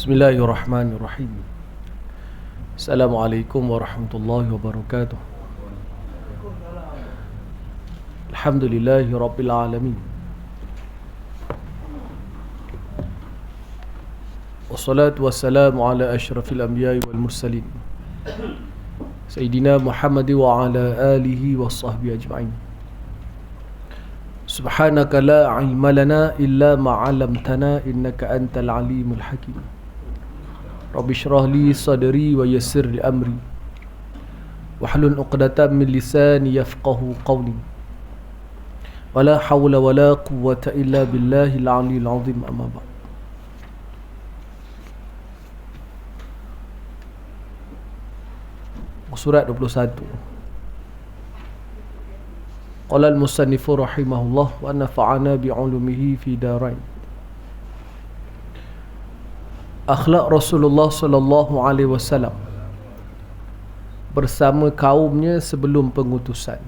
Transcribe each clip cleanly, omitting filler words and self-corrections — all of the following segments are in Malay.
Bismillahirrahmanirrahim. Assalamualaikum warahmatullahi wabarakatuh. Alhamdulillahi rabbil alamin. Wassalatu wassalamu ala asyrafil anbiya'i wal mursalin Sayyidina Muhammad wa ala alihi wa sahbihi ajma'in. Subhanaka la ilma lana illa ma 'allamtana innaka antal alimul hakim. Rabbi shrah li sadri wa yassir li amri wahlul 'uqdatam min lisani yafqahu qawli. Wala hawla wala quwwata illa billahil 'aliyyil 'azim. Amma ba'd. Surat 21. Qala al-musannifu rahimahullah wa nafa'ana bi'ulumihi fi darain. Akhlak Rasulullah sallallahu alaihi wasallam bersama kaumnya sebelum pengutusan.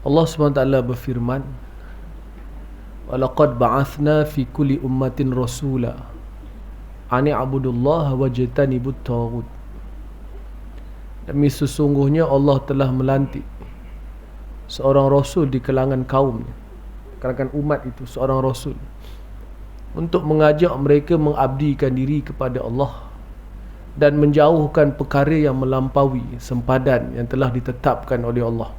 Allah SWT berfirman, walaqad ba'athna fi kulli ummatin rasula ani a'budullaha wajtanibut taghut. Demi sesungguhnya Allah telah melantik seorang rasul di kalangan kaumnya, kalangan umat itu seorang rasul, untuk mengajak mereka mengabdikan diri kepada Allah dan menjauhkan perkara yang melampaui sempadan yang telah ditetapkan oleh Allah.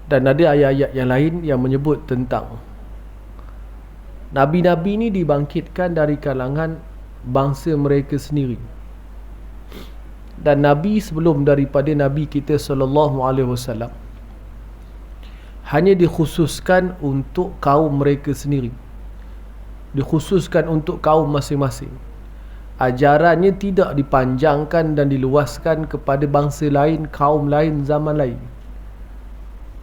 Dan ada ayat-ayat yang lain yang menyebut tentang Nabi-Nabi ini dibangkitkan dari kalangan bangsa mereka sendiri. Dan Nabi sebelum daripada Nabi kita sallallahu alaihi wasallam hanya dikhususkan untuk kaum mereka sendiri, dikhususkan untuk kaum masing-masing. Ajarannya tidak dipanjangkan dan diluaskan kepada bangsa lain, kaum lain, zaman lain.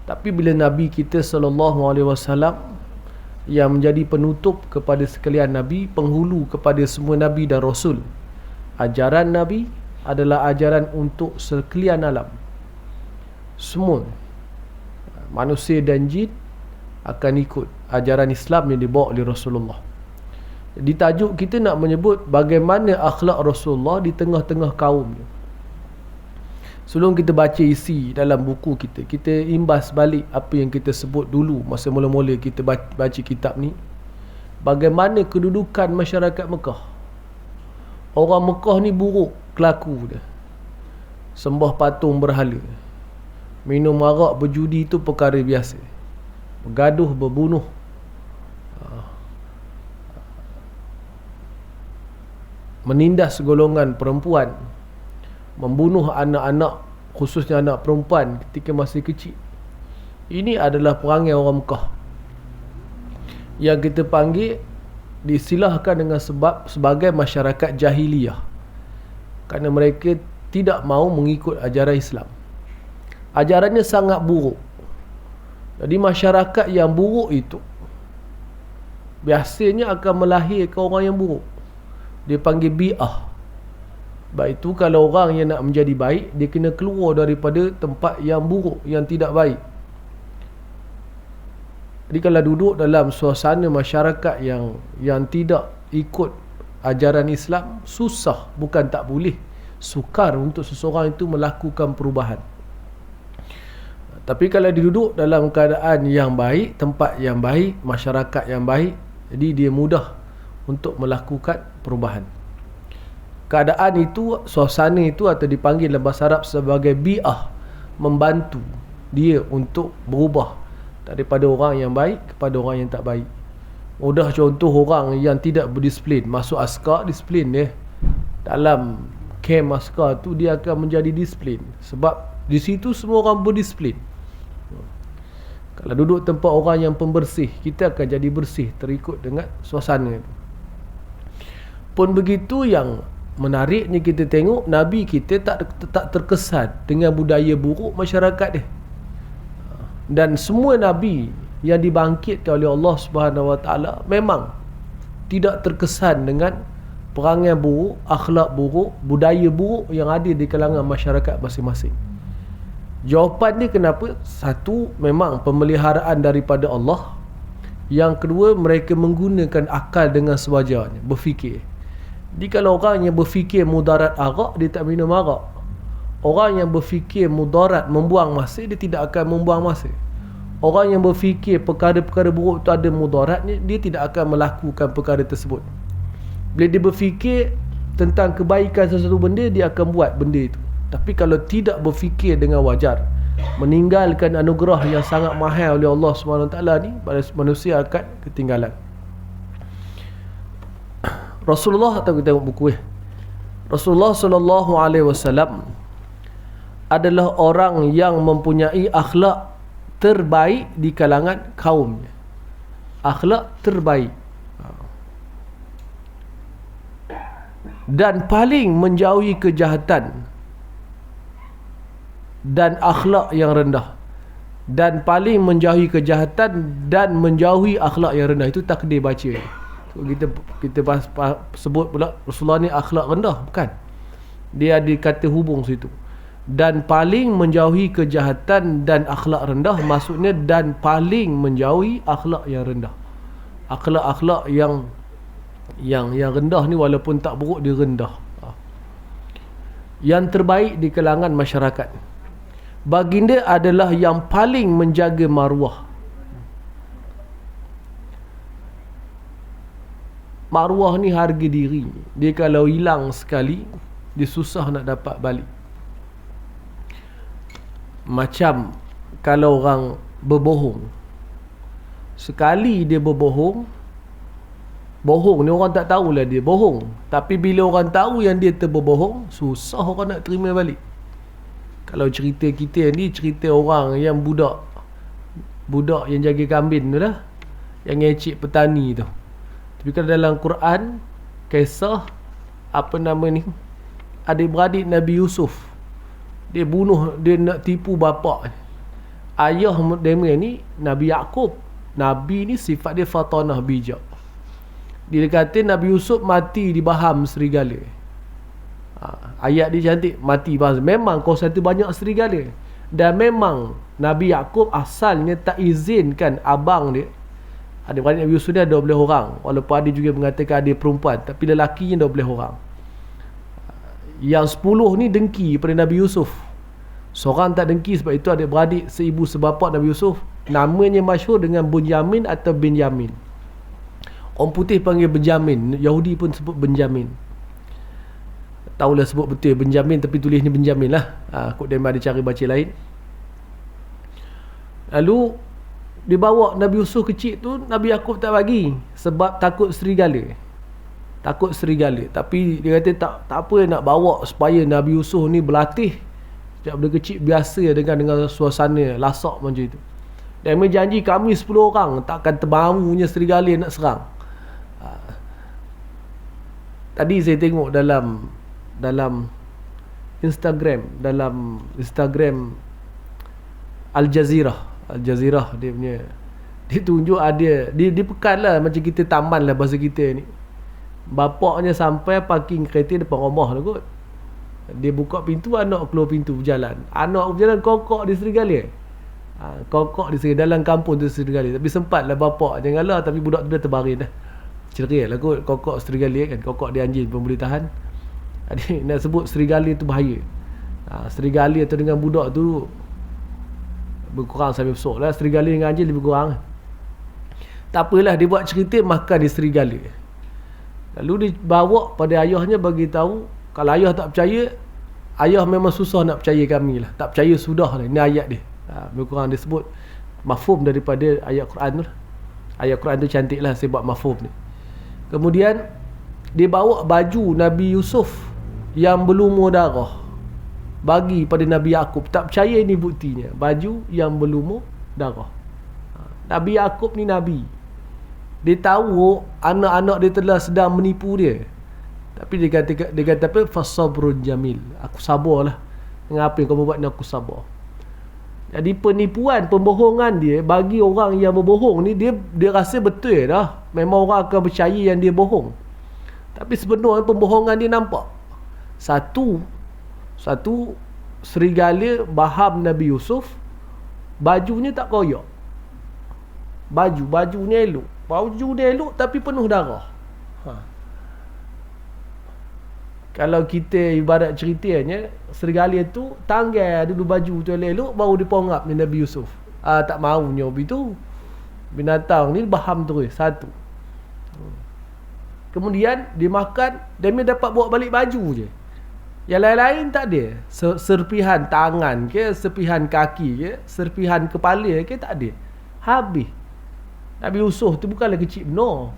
Tapi bila Nabi kita sallallahu alaihi wasallam yang menjadi penutup kepada sekalian Nabi, penghulu kepada semua Nabi dan Rasul, ajaran Nabi adalah ajaran untuk sekalian alam. Semua manusia dan jin akan ikut ajaran Islam yang dibawa oleh Rasulullah. Jadi tajuk kita nak menyebut bagaimana akhlak Rasulullah di tengah-tengah kaumnya. Sebelum kita baca isi dalam buku kita, kita imbas balik apa yang kita sebut dulu masa mula-mula kita baca kitab ni. Bagaimana kedudukan masyarakat Mekah. Orang Mekah ni buruk kelaku dia. Sembah patung berhala, minum arak, berjudi itu perkara biasa. Bergaduh, berbunuh, menindas golongan perempuan, membunuh anak-anak, khususnya anak perempuan ketika masih kecil. Ini adalah perangai orang Mekah yang kita panggil, disilahkan dengan sebab sebagai masyarakat jahiliyah, kerana mereka tidak mahu mengikut ajaran Islam. Ajarannya sangat buruk. Jadi masyarakat yang buruk itu biasanya akan melahirkan orang yang buruk. Dia panggil bi'ah. Baik itu kalau orang yang nak menjadi baik, dia kena keluar daripada tempat yang buruk, yang tidak baik. Jadi kalau duduk dalam suasana masyarakat yang tidak ikut ajaran Islam, susah, bukan tak boleh, sukar untuk seseorang itu melakukan perubahan. Tapi kalau dia duduk dalam keadaan yang baik, tempat yang baik, masyarakat yang baik, jadi dia mudah untuk melakukan perubahan. Keadaan itu, suasana itu, atau dipanggil dalam bahasa Arab sebagai bi'ah, membantu dia untuk berubah daripada orang yang baik kepada orang yang tak baik. Mudah contoh, orang yang tidak berdisiplin masuk askar, disiplin dia. Dalam kem askar tu dia akan menjadi disiplin, sebab di situ semua orang berdisiplin. Kalau duduk tempat orang yang pembersih, kita akan jadi bersih terikut dengan suasana itu. Pun begitu, yang menariknya kita tengok Nabi kita tak terkesan dengan budaya buruk masyarakat dia. Dan semua Nabi yang dibangkitkan oleh Allah Subhanahu Wa Taala memang tidak terkesan dengan perangai buruk, akhlak buruk, budaya buruk yang ada di kalangan masyarakat masing-masing. Jawapan dia kenapa? Satu, memang pemeliharaan daripada Allah. Yang kedua, mereka menggunakan akal dengan sewajarnya, berfikir. Jadi kalau orang yang berfikir mudarat arak, dia tak minum arak. Orang yang berfikir mudarat membuang masa, dia tidak akan membuang masa. Orang yang berfikir perkara-perkara buruk itu ada mudaratnya, dia tidak akan melakukan perkara tersebut. Bila dia berfikir tentang kebaikan sesuatu benda, dia akan buat benda itu. Tapi kalau tidak berfikir dengan wajar, meninggalkan anugerah yang sangat mahal oleh Allah SWT ni, manusia akan ketinggalan. Rasulullah, atau kita tengok buku Rasulullah SAW adalah orang yang mempunyai akhlak terbaik di kalangan kaumnya. Akhlak terbaik dan paling menjauhi kejahatan dan akhlak yang rendah. Dan paling menjauhi kejahatan dan menjauhi akhlak yang rendah. Itu takdir baca. So, kita sebut pula Rasulullah ni akhlak rendah, bukan? Dia ada kata hubung situ. Dan paling menjauhi kejahatan dan akhlak rendah, maksudnya dan paling menjauhi akhlak yang rendah. Akhlak-akhlak yang rendah ni walaupun tak buruk, dia rendah. Yang terbaik di kalangan masyarakat. Baginda adalah yang paling menjaga maruah. Maruah ni harga diri. Dia kalau hilang sekali, dia susah nak dapat balik. Macam kalau orang berbohong, sekali dia bohong ni orang tak tahulah dia bohong. Tapi bila orang tahu yang dia terberbohong, susah orang nak terima balik. Kalau cerita kita ni, cerita orang yang budak yang jaga kambing tu lah, yang ngecik petani tu. Tapi kalau dalam Quran, kisah adik-beradik Nabi Yusuf, dia nak tipu bapa. Ayah dia ni Nabi Yaqub. Nabi ni sifat dia fatanah, bijak. Dia kata Nabi Yusuf mati di baham serigala. Ayat dia cantik, mati baham. Memang kau satu banyak serigala. Dan memang Nabi Yaqub asalnya tak izinkan abang dia, adik-beradik Nabi Yusuf dia 12 orang. Walaupun ada juga mengatakan ada perempuan, tapi lelakinya 12 orang. Yang 10 ni dengki pada Nabi Yusuf. Seorang tak dengki, sebab itu adik-beradik seibu sebapa Nabi Yusuf. Namanya masyhur dengan Bunyamin atau Benyamin. Orang putih panggil Benjamin, Yahudi pun sebut Benjamin. Tahulah sebut betul Benjamin, tapi tulis ni Benjamin lah. Kot dia ada cara baca lain. Lalu dibawa Nabi Yusuf kecil tu, Nabi Yaqub tak bagi sebab takut serigala. Tapi dia kata tak apa, nak bawa supaya Nabi Yusuf ni berlatih sejak benda kecil biasa dengan suasana lasak macam itu. Dan janji kami 10 orang takkan termarunya serigala nak serang. Tadi saya tengok dalam Instagram Al Jazeera dia tunjuk ada dia pekan lah, macam kita taman lah bahasa kita ni. Bapaknya sampai parking kereta depan rumah lah kot. Dia buka pintu, anak keluar pintu berjalan. Anak berjalan, kokok di serigala. Kokok di serigala dalam kampung tu serigala. Tapi sempat lah bapak janganlah, tapi budak tu dah terbaring dah. Ceria lah kot kokok serigala kan. Kokok dia anjing pun boleh tahan. Adik nak sebut serigala tu bahaya. Serigala tu dengan budak tu berkurang sampai besok lah. Serigala dengan anjing lebih kurang. Tak apalah, dia buat cerita makan di serigala. Lalu dia bawa pada ayahnya, bagi tahu kalau ayah tak percaya, ayah memang susah nak percaya kami lah. Tak percaya sudah lah. Ini ayat dia. Lebih kurang dia sebut mafhum daripada ayat Quran tu lah. Ayat Quran tu cantik lah, saya buat mafhum ni. Kemudian dia bawa baju Nabi Yusuf yang berlumur darah, bagi pada Nabi Yaqub. Tak percaya, ini buktinya. Baju yang berlumur darah. Nabi Yaqub ni Nabi. Dia tahu anak-anak dia telah sedang menipu dia. Tapi dia kata apa? Fasabrun jamil. Aku sabarlah dengan apa yang kau buat ni, aku sabar. Jadi penipuan, pembohongan dia, bagi orang yang berbohong ni, dia rasa betul dah. Memang orang akan percaya yang dia bohong. Tapi sebenarnya pembohongan dia nampak. Satu serigala baham Nabi Yusuf, bajunya tak koyak. Bajunya elok. Bajunya elok tapi penuh darah. Kalau kita ibarat ceritanya, serigala tu tanggal dulu baju tu elok, baru dia pongap ni Nabi Yusuf. Tak maunya begitu. Binatang ni baham terus satu. Kemudian dia makan, dia dapat bawa balik baju je. Yang lain-lain tak ada. Serpihan tangan ke, serpihan kaki ke, serpihan kepala ke, tak ada. Habis. Nabi Yusuf tu bukanlah kecil benar.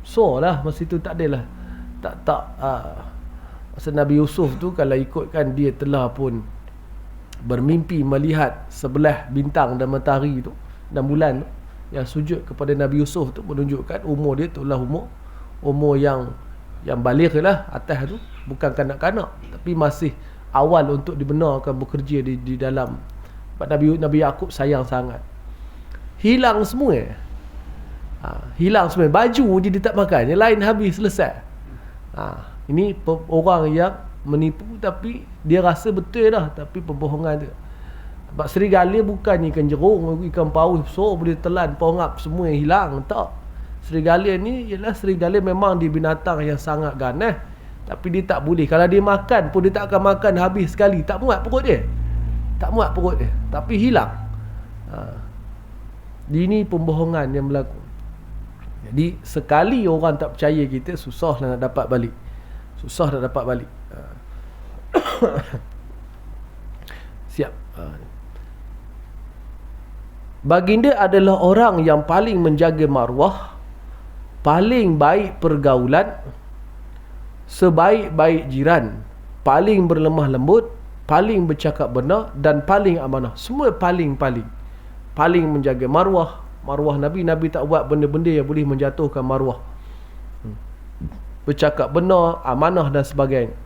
So lah masa tu tak adalah. Masa Nabi Yusuf tu kalau ikutkan dia telah pun bermimpi melihat sebelah bintang dan matahari tu dan bulan tu, yang sujud kepada Nabi Yusuf tu menunjukkan umur dia tu lah umur yang baligh lah atas tu, bukan kanak-kanak tapi masih awal untuk dibenarkan bekerja di dalam. Nabi Yaqub sayang sangat. Hilang semua. Hilang semua. Baju je dia tak makan, yang lain habis, selesai. Ini orang yang menipu tapi dia rasa betul dah, tapi pembohongan tu. Sebab serigala bukannya ikan jerung, ikan paus besar boleh telan pongap semua yang hilang. Tak. Serigala ni ialah serigala memang dia binatang yang sangat ganas, tapi dia tak boleh, kalau dia makan pun dia tak akan makan habis sekali. Tak muat perut dia. Tapi hilang. Ini pembohongan yang berlaku. Jadi sekali orang tak percaya kita, susah nak dapat balik. Siap. Baginda adalah orang yang paling menjaga maruah, paling baik pergaulan, sebaik-baik jiran, paling berlemah lembut, paling bercakap benar dan paling amanah. Semua paling menjaga maruah Nabi. Nabi tak buat benda-benda yang boleh menjatuhkan maruah. Bercakap benar, amanah dan sebagainya.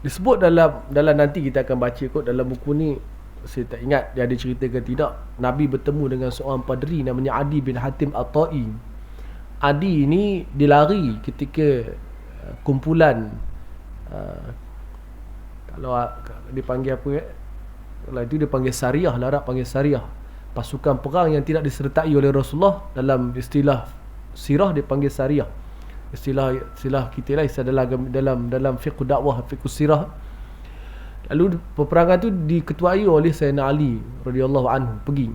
Disebut dalam nanti kita akan baca kot dalam buku ni, saya tak ingat dia ada cerita ke tidak, Nabi bertemu dengan seorang padri namanya Adi bin Hatim At-Ta'i. Adi ni dilari ketika kumpulan kalau dipanggil apa kalau itu dia panggil Sariyah, Arab panggil Sariyah, pasukan perang yang tidak disertai oleh Rasulullah. Dalam istilah sirah dia panggil Sariyah. Istilah kita lah, istilah dalam fiqh dakwah, fiqh sirah. Lalu peperangan tu diketuai oleh Sayyidina Ali radhiyallahu anhu pergi.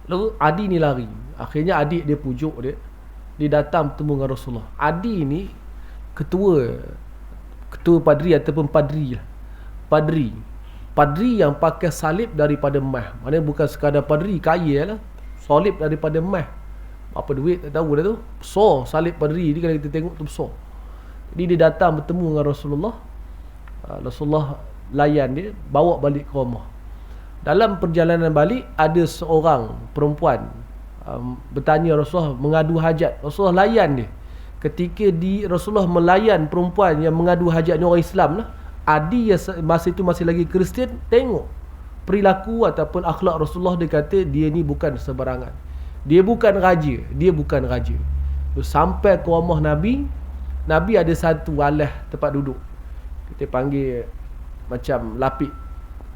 Lalu Adi ni lari. Akhirnya adik dia pujuk dia datang bertemu dengan Rasulullah. Adi ni ketua padri ataupun padri lah. Padri yang pakai salib daripada emas. Maknanya bukan sekadar padri kaya lah, salib daripada emas. Apa duit tak tahu dah tu. Besar salib padri ni, kalau kita tengok tu besar. Jadi dia datang bertemu dengan Rasulullah. Rasulullah layan dia, bawa balik ke rumah. Dalam perjalanan balik ada seorang perempuan bertanya Rasulullah, mengadu hajat. Rasulullah layan dia. Ketika Rasulullah melayan perempuan yang mengadu hajatnya orang Islam lah, Adi yang masa itu masih lagi Kristian, tengok perilaku ataupun akhlak Rasulullah, dia kata dia ni bukan sebarangan. Dia bukan raja. Sampai ke rumah Nabi ada satu alas tempat duduk. Kita panggil macam lapik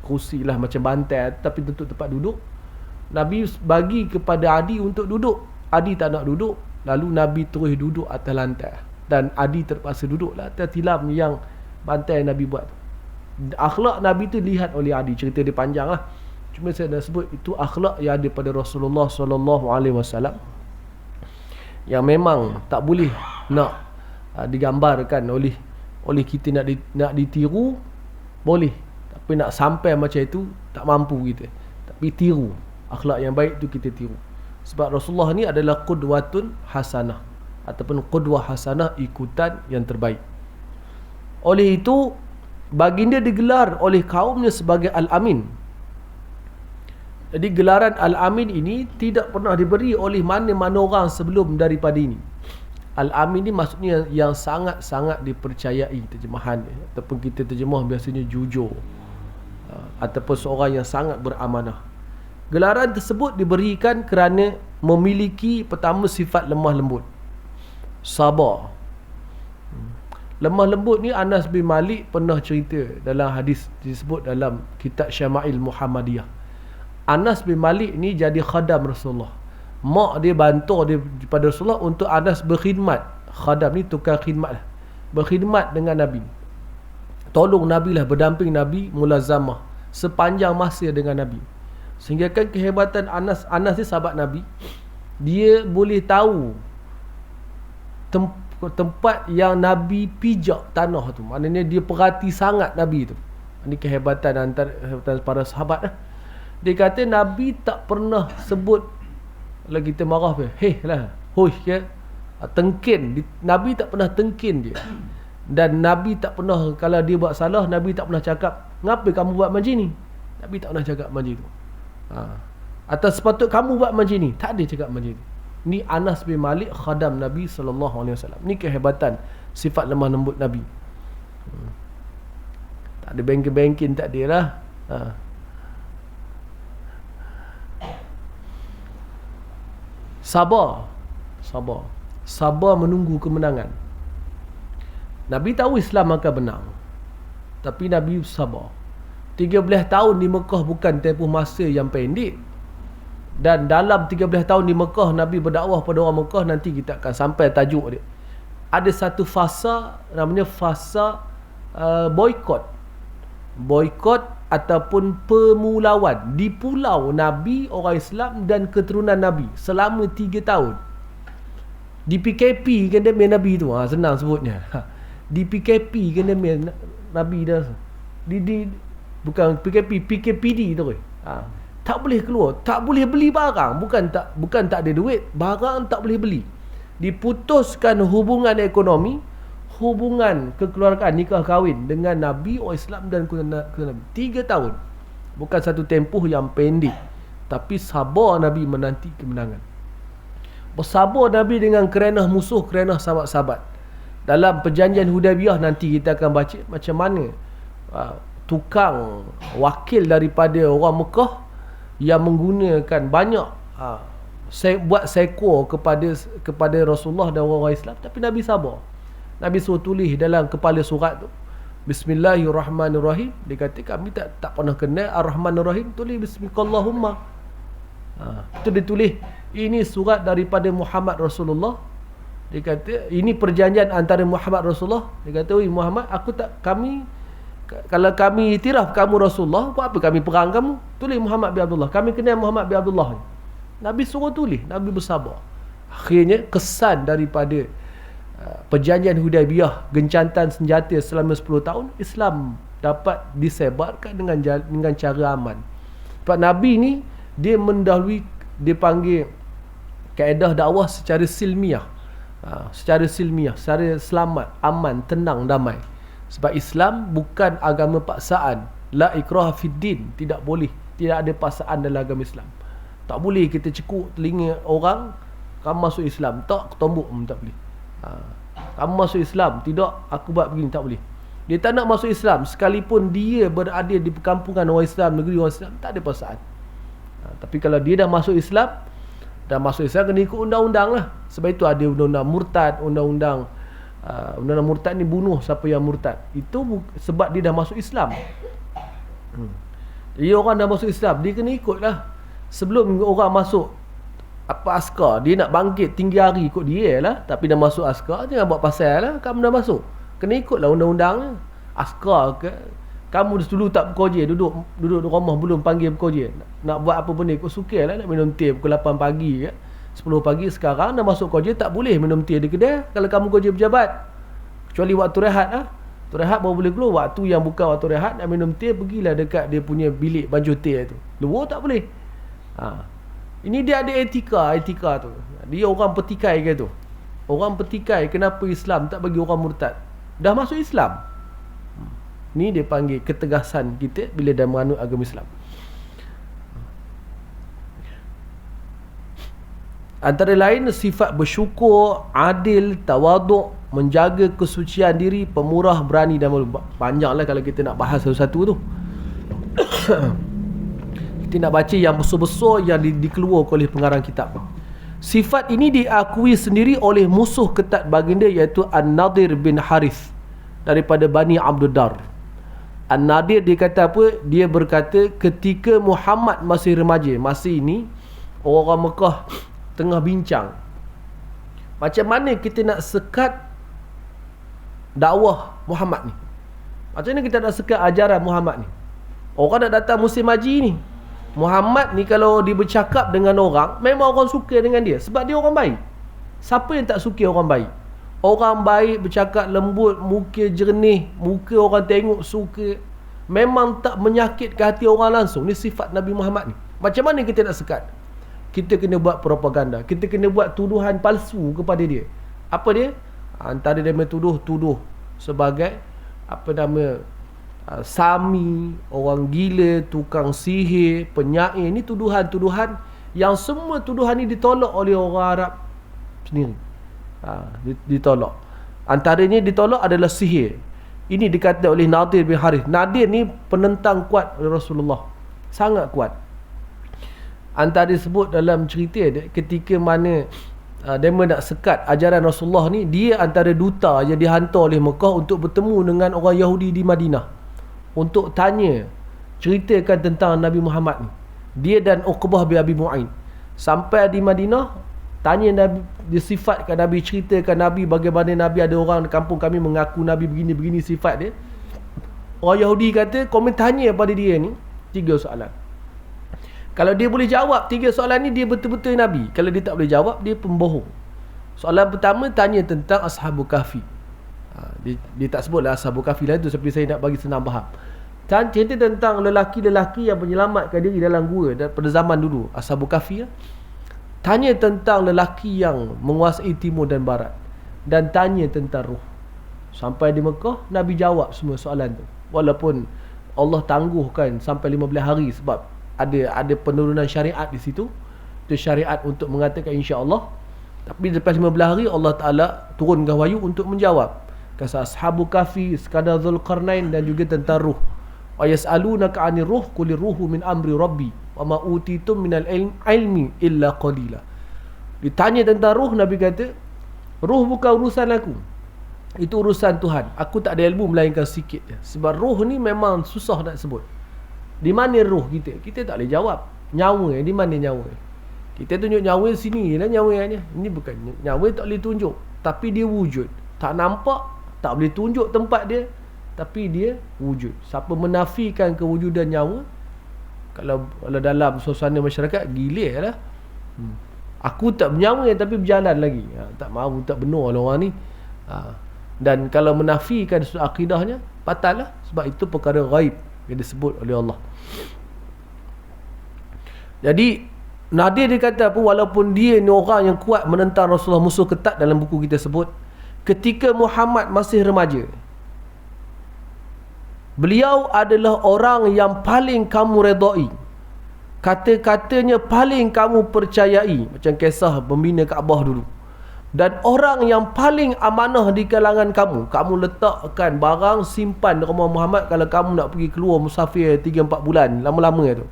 kerusi lah, macam bantai, tapi untuk tempat duduk. Nabi bagi kepada Adi untuk duduk. Adi tak nak duduk. Lalu Nabi terus duduk atas lantai. Dan Adi terpaksa duduk lah atas tilam yang bantai yang Nabi buat. Akhlak Nabi tu lihat oleh Adi. Cerita dia panjang lah, cuma saya dah sebut itu akhlak yang ada pada Rasulullah SAW, yang memang tak boleh nak digambarkan oleh kita. Nak ditiru boleh, tapi nak sampai macam itu tak mampu kita. Tapi tiru akhlak yang baik tu, kita tiru. Sebab Rasulullah ni adalah qudwatun hasanah, ataupun qudwah hasanah, ikutan yang terbaik. Oleh itu baginda digelar oleh kaumnya sebagai Al-Amin. Jadi gelaran Al-Amin ini tidak pernah diberi oleh mana-mana orang sebelum daripada ini. Al-Amin ni maksudnya yang sangat-sangat dipercayai, terjemahan ataupun kita terjemah biasanya jujur, ataupun seorang yang sangat beramanah. Gelaran tersebut diberikan kerana memiliki pertama sifat lemah lembut, sabar. Lemah lembut ni Anas bin Malik pernah cerita dalam hadis disebut dalam kitab Syama'il Muhammadiyah. Anas bin Malik ni jadi khadam Rasulullah. Mak dia bantu dia pada Rasulullah untuk Anas berkhidmat. Khadam ni tukang khidmat lah. Berkhidmat dengan Nabi. Tolong Nabi lah, berdamping Nabi, mulazamah sepanjang masa dengan Nabi. Sehingga kan kehebatan Anas ni sahabat Nabi. Dia boleh tahu tempat yang Nabi pijak tanah tu. Maknanya dia perhati sangat Nabi tu. Ini kehebatan antara para sahabat lah. Dia kata Nabi tak pernah sebut, kalau kita marah pun, hei lah, hoish ke, tengkin. Nabi tak pernah tengkin dia. Dan Nabi tak pernah, kalau dia buat salah, Nabi tak pernah cakap, ngapa kamu buat macam ni? Nabi tak pernah cakap macam tu. Atau sepatut kamu buat macam ni. Tak ada cakap macam tu. Ni Anas bin Malik, khadam Nabi SAW. Ni kehebatan sifat lemah lembut Nabi. Tak ada bengkin-bengkin, tak ada lah. Sabar menunggu kemenangan. Nabi tahu Islam akan menang, tapi Nabi sabar. 13 tahun di Mekah bukan tempoh masa yang pendek. Dan dalam 13 tahun di Mekah, Nabi berdakwah pada orang Mekah. Nanti kita akan sampai tajuk dia. Ada satu fasa, namanya fasa boykot ataupun pemulauan di pulau Nabi, orang Islam dan keturunan Nabi selama 3 tahun. Di PKP kan dia main Nabi tu, senang sebutnya. Di PKP kan dia main Nabi dah. Bukan PKP, PKPD tu. Tak boleh keluar, tak boleh beli barang. Bukan tak ada duit, barang tak boleh beli. Diputuskan hubungan ekonomi, hubungan kekeluargaan, nikah kahwin dengan Nabi, orang Islam dan Nabi. 3 tahun. Bukan satu tempoh yang pendek, tapi sabar Nabi menanti kemenangan. Bersabar Nabi dengan kerana musuh, kerana sahabat-sahabat. Dalam perjanjian Hudaibiyah nanti kita akan baca macam mana tukang wakil daripada orang Mekah yang menggunakan banyak buat sekor kepada Rasulullah dan orang Islam, tapi Nabi sabar. Nabi suruh tulis dalam kepala surat tu, Bismillahirrahmanirrahim. Dia kata kami tak pernah kenal Ar-Rahmanir-Rahim, tulis Bismillahumma. Itu dia tulis, ini surat daripada Muhammad Rasulullah. Dia kata ini perjanjian antara Muhammad Rasulullah. Dia kata, oi Muhammad, kalau kami iktiraf kamu Rasulullah, buat apa kami perang kamu? Tulis Muhammad bin Abdullah. Kami kenal Muhammad bin Abdullah. Nabi suruh tulis, Nabi bersabar. Akhirnya kesan daripada perjanjian Hudaibiyah, gencantan senjata selama 10 tahun, Islam dapat disebarkan dengan cara aman. Sebab Nabi ni dia mendahului, dia panggil kaedah dakwah secara silmiah. Secara selamat, aman, tenang, damai. Sebab Islam bukan agama paksaan. La ikraha fid din. Tidak boleh, tidak ada paksaan dalam agama Islam. Tak boleh kita cekuk telinga orang, kamu masuk Islam, tak, tombok pun tak boleh. Kamu masuk Islam, tidak, aku buat begini, tak boleh. Dia tak nak masuk Islam sekalipun dia berada di perkampungan orang Islam, negeri orang Islam, tak ada paksaan. Tapi kalau dia dah masuk Islam, kena ikut undang-undang lah. Sebab itu ada undang-undang murtad, undang-undang murtad ni bunuh siapa yang murtad. Itu sebab dia dah masuk Islam. Jadi orang dah masuk Islam, dia kena ikut lah. Sebelum orang masuk askar, dia nak bangkit tinggi hari, ikut dia lah. Tapi dah masuk askar, jangan buat pasal lah. Kamu dah masuk, kena ikut lah undang-undang. Askar ke, kamu dulu tak bekerja, duduk di rumah belum panggil bekerja, nak buat apa benda ikut suka lah. Nak minum teh pukul 8 pagi ke 10 pagi, sekarang dah masuk kerja, tak boleh minum teh di kedai kalau kamu kerja pejabat, kecuali waktu rehat lah. Waktu rehat baru boleh keluar. Waktu yang bukan waktu rehat, nak minum teh, pergilah dekat dia punya bilik banjur teh tu, luar tak boleh. Ini dia ada etika tu. Dia orang petikai ke tu. Orang petikai, kenapa Islam tak bagi orang murtad? Dah masuk Islam. Ni dia panggil ketegasan kita bila dah menganut agama Islam. Antara lain sifat bersyukur, adil, tawaduk, menjaga kesucian diri, pemurah, berani dan malu. Panjanglah kalau kita nak bahas satu-satu tu. Kita nak baca yang besar-besar yang dikeluarkan oleh pengarang kitab. Sifat ini diakui sendiri oleh musuh ketat baginda, iaitu An-Nadir bin Harith. daripada Bani Abdul Dar. An-Nadir dia kata apa? Dia berkata ketika Muhammad masih remaja, masih ini orang Mekah tengah bincang macam mana kita nak sekat dakwah Muhammad ni. Macam mana kita nak sekat ajaran Muhammad ni. Orang nak datang musim haji ni. Muhammad ni kalau dia bercakap dengan orang, memang orang suka dengan dia sebab dia orang baik. Siapa yang tak suka orang baik? Orang baik, bercakap lembut, muka jernih, muka orang tengok suka, memang tak menyakitkan hati orang langsung. Ni sifat Nabi Muhammad ni. Macam mana kita nak sekat? Kita kena buat propaganda, kita kena buat tuduhan palsu kepada dia. Apa dia? Antara dia tuduh sebagai apa nama, sami, orang gila, tukang sihir, penyair. Ni tuduhan-tuduhan yang semua tuduhan ni ditolak oleh orang Arab sendiri. Ditolak. Antaranya ditolak adalah sihir. Ini dikata oleh Nadir bin Harith. Nadir ni penentang kuat oleh Rasulullah, sangat kuat. Antara disebut dalam cerita dia, ketika mana dia nak sekat ajaran Rasulullah ni, dia antara duta yang dihantar oleh Mekah untuk bertemu dengan orang Yahudi di Madinah untuk tanya, ceritakan tentang Nabi Muhammad ni. Dia dan Uqbah bin Abi Mu'ain sampai di Madinah, tanya Nabi, dia sifatkan Nabi, ceritakan Nabi, bagaimana Nabi ada orang di kampung kami mengaku Nabi begini-begini sifat dia. Orang Yahudi kata, komen tanya pada dia ni 3 soalan. Kalau dia boleh jawab 3 soalan ni, dia betul-betul Nabi. Kalau dia tak boleh jawab, dia pembohong. Soalan pertama tanya tentang Ashabul Kahfi. Dia tak sebutlah Ashabul Kahfi lah, itu seperti saya nak bagi senang faham. Cerita tentang lelaki-lelaki yang menyelamatkan diri dalam gua pada zaman dulu, Ashabul Kahfi lah. Tanya tentang lelaki yang menguasai timur dan barat, dan tanya tentang ruh. Sampai di Mekah, Nabi jawab semua soalan tu. Walaupun Allah tangguhkan sampai 15 hari sebab ada penurunan syariat di situ. Itu syariat untuk mengatakan insya-Allah. Tapi lepas 15 hari Allah Taala turunkan wahyu untuk menjawab kisah Ashabul Kahfi, sekadar Zulqarnain, dan juga tentang ruh. Wa yas'alunaka 'anir ruh qulir ruhu min amri rabbi wa ma utitum minal ilmi illa qalila. Ditanya tentang ruh, Nabi kata, ruh bukan urusan aku, itu urusan Tuhan. Aku tak ada ilmu melainkan sikit je. Sebab ruh ni memang susah nak sebut. Di mana ruh kita? Kita tak boleh jawab. Nyawa, di mana nyawa? Kita tunjuk nyawa sini lah nyawanya. Ini bukan nyawa, tak boleh tunjuk, tapi dia wujud. Tak nampak, tak boleh tunjuk tempat dia, tapi dia wujud. Siapa menafikan kewujudan nyawa, kalau dalam suasana masyarakat, gila lah. Aku tak bernyawa tapi berjalan lagi. Tak mahu, tak benar lah orang ni. Dan kalau menafikan akidahnya, batal lah. Sebab itu perkara ghaib yang disebut oleh Allah. Jadi Nadir dia kata apa, walaupun dia ni orang yang kuat menentang Rasulullah, musuh ketat dalam buku kita sebut, ketika Muhammad masih remaja, beliau adalah orang yang paling kamu redai, kata-katanya paling kamu percayai, macam kisah pembina Kaabah dulu. Dan orang yang paling amanah di kalangan kamu. Kamu letakkan barang, simpan di rumah Muhammad kalau kamu nak pergi keluar musafir 3-4 bulan, lama-lama tu.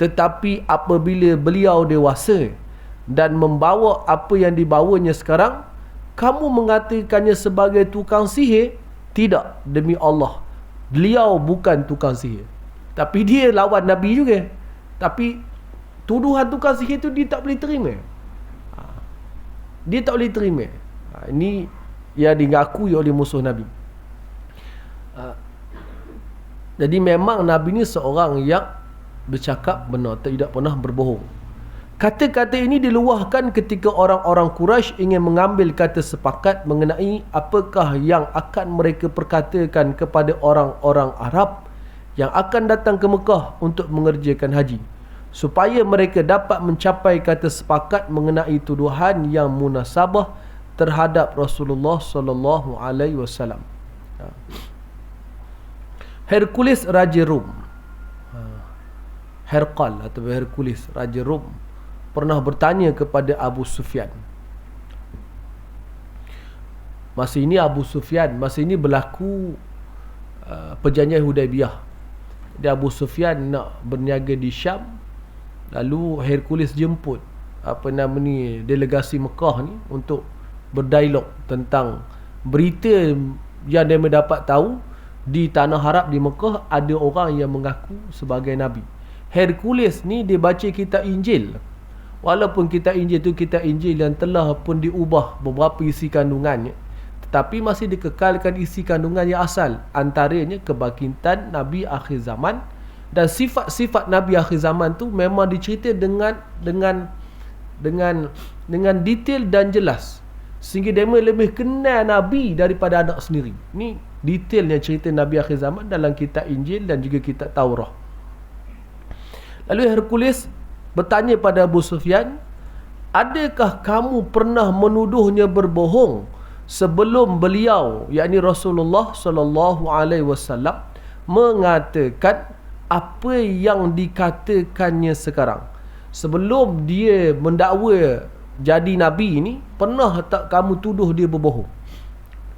Tetapi apabila beliau dewasa dan membawa apa yang dibawanya sekarang, kamu mengatakannya sebagai tukang sihir. Tidak, demi Allah, beliau bukan tukang sihir. Tapi dia lawan Nabi juga. Tapi tuduhan tukang sihir tu dia tak boleh terima. Dia tak boleh terima. Ini yang diakui oleh musuh Nabi. Jadi memang Nabi ni seorang yang bercakap benar, tidak pernah berbohong. Kata-kata ini diluahkan ketika orang-orang Quraisy ingin mengambil kata sepakat mengenai apakah yang akan mereka perkatakan kepada orang-orang Arab yang akan datang ke Mekah untuk mengerjakan haji, supaya mereka dapat mencapai kata sepakat mengenai tuduhan yang munasabah terhadap Rasulullah sallallahu alaihi wasallam. Hercules Raja Rom, Herqal atau Hercules Raja Rom, pernah bertanya kepada Abu Sufyan. Masa ini Abu Sufyan, masa ini berlaku perjanjian Hudaibiyah. Dia Abu Sufyan nak berniaga di Syam. Lalu Hercules jemput delegasi Mekah ni untuk berdialog tentang berita yang dia mendapat tahu di tanah Arab di Mekah ada orang yang mengaku sebagai Nabi. Hercules ni dia baca kitab Injil. Walaupun kitab Injil tu kitab Injil yang telah pun diubah beberapa isi kandungannya, tetapi masih dikekalkan isi kandungan yang asal. Antaranya kebangkitan Nabi akhir zaman, dan sifat-sifat Nabi akhir zaman tu memang dicerita dengan detail dan jelas, sehingga dia lebih kenal Nabi daripada anak sendiri. Ni detailnya cerita Nabi akhir zaman dalam kitab Injil dan juga kitab Taurah. Lalu Hercules bertanya pada Abu Sufyan, adakah kamu pernah menuduhnya berbohong sebelum beliau, yakni Rasulullah sallallahu alaihi wasallam, mengatakan apa yang dikatakannya sekarang? Sebelum dia mendakwa jadi Nabi ini, pernah tak kamu tuduh dia berbohong?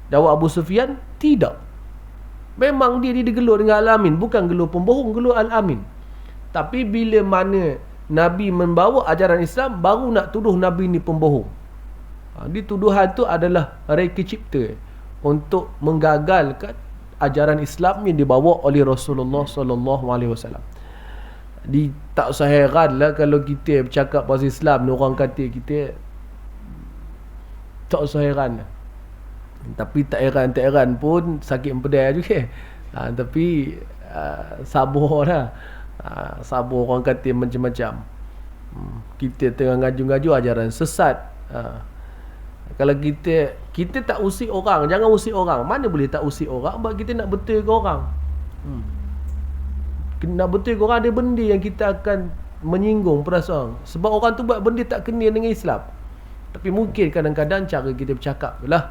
Jawab Abu Sufyan, tidak. Memang dia digelur dengan Al-Amin, bukan gelur pembohong, gelur Al-Amin. Tapi bila mana Nabi membawa ajaran Islam, baru nak tuduh Nabi ni pembohong. Tuduhan tu adalah reka cipta untuk menggagalkan ajaran Islam yang dibawa oleh Rasulullah sallallahu alaihi wasallam. Tak usah heran lah kalau kita bercakap pasal Islam ni orang kata kita, tak usah heran lah. Tapi tak heran pun sakit empedai juga. Tapi sabar lah. Sabar, orang kata macam-macam. Kita tengah ngaju-ngaju ajaran sesat. Kalau kita tak usik orang, jangan usik orang. Mana boleh tak usik orang? Sebab kita nak betul ke orang. Nak betul ke orang, ada benda yang kita akan menyinggung perasaan. Sebab orang tu buat benda tak kena dengan Islam. Tapi mungkin kadang-kadang cara kita bercakap lah.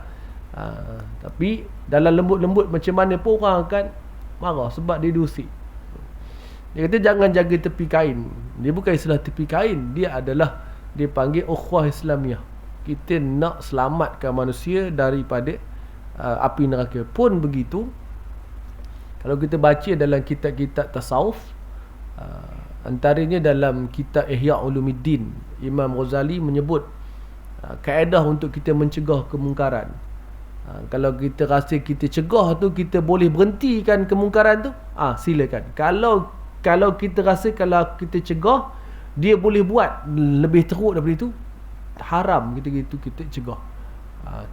Tapi dalam lembut-lembut macam mana pun orang akan marah sebab dia diusik. Dia kata jangan jaga tepi kain. Dia bukan istilah tepi kain, dia panggil ukhuwah Islamiyah. Kita nak selamatkan manusia daripada api neraka. Pun begitu, kalau kita baca dalam kitab-kitab tasawuf, antaranya dalam kitab Ihya Ulumuddin, Imam Ghazali menyebut kaedah untuk kita mencegah kemungkaran. Kalau kita rasa kita cegah tu, kita boleh berhentikan kemungkaran tu, silakan. Kalau kita rasa kalau kita cegah dia boleh buat lebih teruk daripada itu, haram kita cegah.